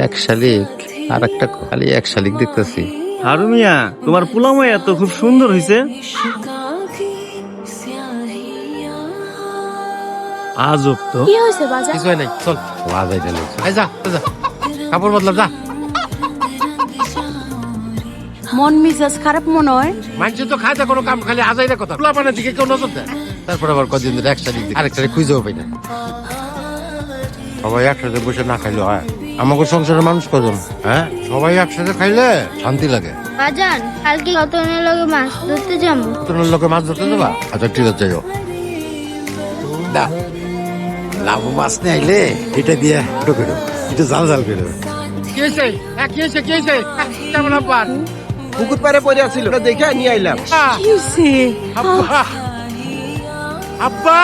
এক শালিক আর একটা খালি এক শালিক দেখতেছি। হারু মিয়া, তোমার পোলামাইয়া তো খুব সুন্দর হইছে। আজব তো। কি হয়েছে বাজার? কিছু হয় নাই, চল বাজাই গেল। যা যা, কাপড় বদলা যা। মন মেজাজ খারাপ মনে হয়। মানুষ তো খায় কোনো কাম, খালি আজাইরা কথা। পোলা পানের দিকে কেউ নজর দেয়? তারপর আবার কদিন ধরে এক শালিক আরেকটারে খুঁজেও পাই না। সবাই একসাথে বসে না খাইলে হয়? আমাকে সংসারের মানুষ কজন? হ্যাঁ, সবাই একসাথে খাইলে শান্তি লাগে। বাজান, কালকে কতনের লগে মাছ ধরতে যাবো। তোমার লোকে মাছ ধরতে যাবা? আচ্ছা ঠিক আছে, যাইও। দা লাভ মাছ নিয়ে আইলে এটা দিয়ে ঢুকে দেবো, একটু জাল জাল করে দেবো। কি হয়েছে? কি হয়েছে? কি হয়েছে? কেমন আব্বা? পুকুর পাড়ে পড়ে আছিল, দেখে নিয়ে আইলাম। কি হয়েছে? আব্বা আব্বা